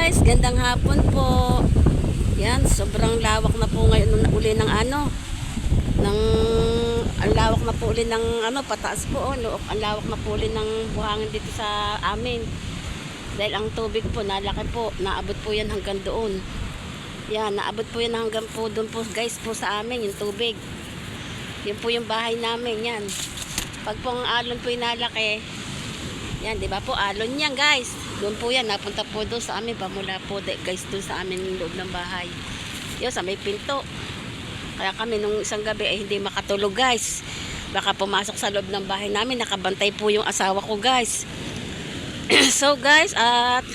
guys, gandang hapon po. Yan, sobrang lawak na po ngayon uli ng ang lawak na po uli ng pataas po. Ang lawak na po uli ng buhangin dito sa amin. Dahil ang tubig po, nalaki po, naabot po yan hanggang doon. Yan, naabot po yan hanggang po doon po guys po sa amin, yung tubig. Yan po yung bahay namin, yan. Pag po ang alon po inalaki, yan, di ba po, alon yan guys. Doon po yan, napunta po doon sa amin, pamula po guys doon sa amin yung loob ng bahay. Yun, sa may pinto. Kaya kami nung isang gabi ay hindi makatulog guys. Baka pumasok sa loob ng bahay namin, nakabantay po yung asawa ko guys. So guys, at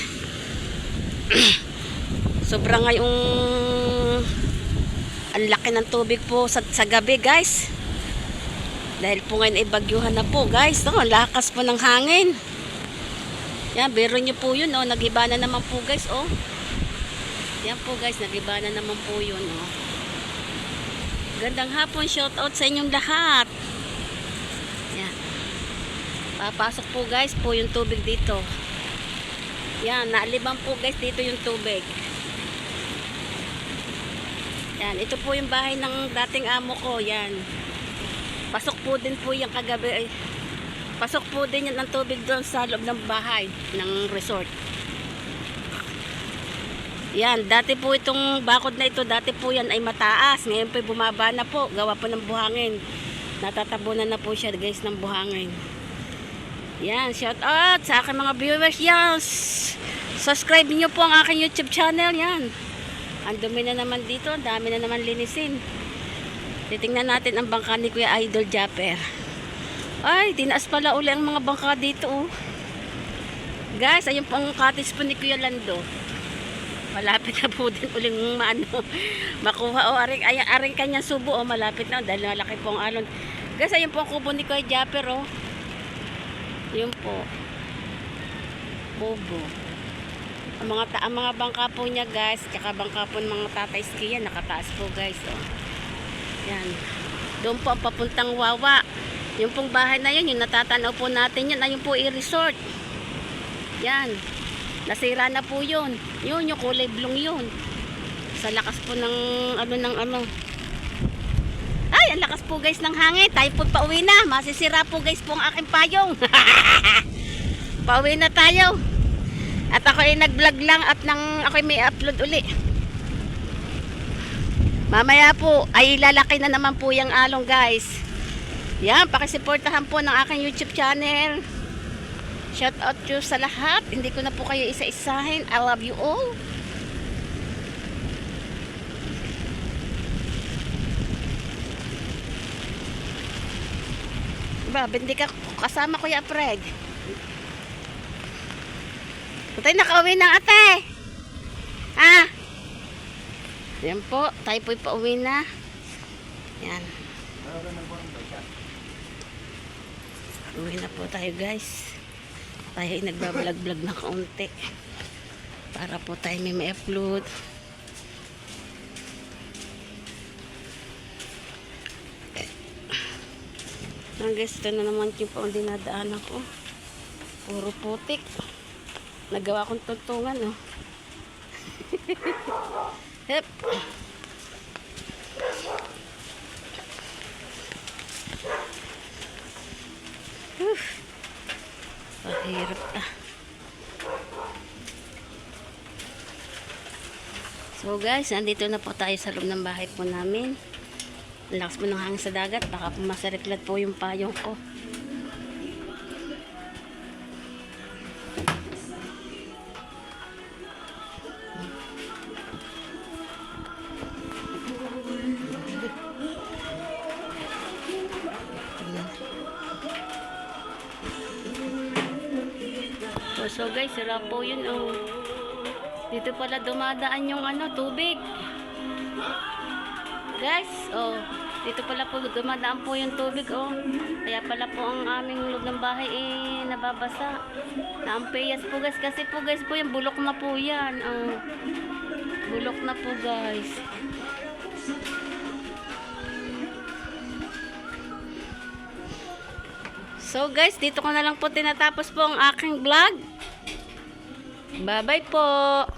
sobrang ngayong ang laki ng tubig po sa gabi guys. Dahil po ngayon ay bagyuhan na po guys. No, lakas po ng hangin. Yan, biro nyo po yun, oh. Nagiba na naman po guys, oh. Yan po guys, nagiba na naman po yun, oh. Gandang hapon, shout out sa inyong lahat. Yan. Papasok po guys po yung tubig dito. Yan, naalibang po guys dito yung tubig. Yan, ito po yung bahay ng dating amo ko, yan. Pasok po din po yung kagabi, pasok po din yan ng tubig doon sa loob ng bahay ng resort. Yan, dati po itong bakod na ito, dati po yan ay mataas. Ngayon po bumaba na po, gawa po ng buhangin. Natatabunan na po siya guys ng buhangin. Yan, shout out sa aking mga viewers. Yes, subscribe niyo po ang aking YouTube channel. Yan, ang dumi na naman dito, ang dami na naman linisin. Titingnan natin ang bangka ni Kuya Idol Japper. Ay, tinaas pala uli ang mga bangka dito, oh. Guys, ayun po ang cottage po ni Kuya Lando. Malapit na po din uling makuha, oh. Aring kanyang subo, oh. Malapit na dahil malaki po ang alon. Guys, ayun po ang kubo ni Kuya Japper, oh. Yun po. Kubo. Ang mga bangka po niya guys, tsaka bangka po ng mga tatay ski yan, nakataas po guys, oh. Yan. Doon po ang papuntang Wawa. Yung pong bahay na yun, yung natatanaw po natin yan, ayun po i-resort. Yan. Nasira na po yun. Yun, yung kulay blong yun. Sa lakas po ng Ay, ang lakas po guys ng hangin. Tayo po pauwi na. Masisira po guys po ang aking payong. Pauwi na tayo. At ako ay nag-vlog lang at ako ay may upload uli. Mamaya po ay lalaki na naman po yung along guys. Yan, pakisuportahan po ng aking YouTube channel. Shout out to sa lahat. Hindi ko na po kayo isa-isahin. I love you all. Diba, hindi ka kasama Kuya Fred. Tayo nakauwi ng ate. Ah. Yan po, tayo po'y pauwi na. Yan. Uwi na po tayo guys. Tayo ay nagbablog-vlog na kaunti. Para po tayo may upload. Ang guys, ito na naman yung pang dinadaan ako. Puro putik. Nagawa kong tuntungan, oh. Hep. Pahirap ah. So guys, nandito na po tayo sa loob ng bahay po namin. Lakas po ng hangin sa dagat, baka po masariklat po yung payong ko. So guys, sira po yun, oh. Dito pala dumadaan yung tubig. Guys, oh. Dito pala po dumadaan po yung tubig, oh. Kaya pala po ang aming loob ng bahay nababasa. Naampeyas po guys, kasi po guys po yung bulok na po yan, oh. Bulok na po guys. So guys, dito ko na lang po tinatapos po ang aking vlog. Bye-bye po.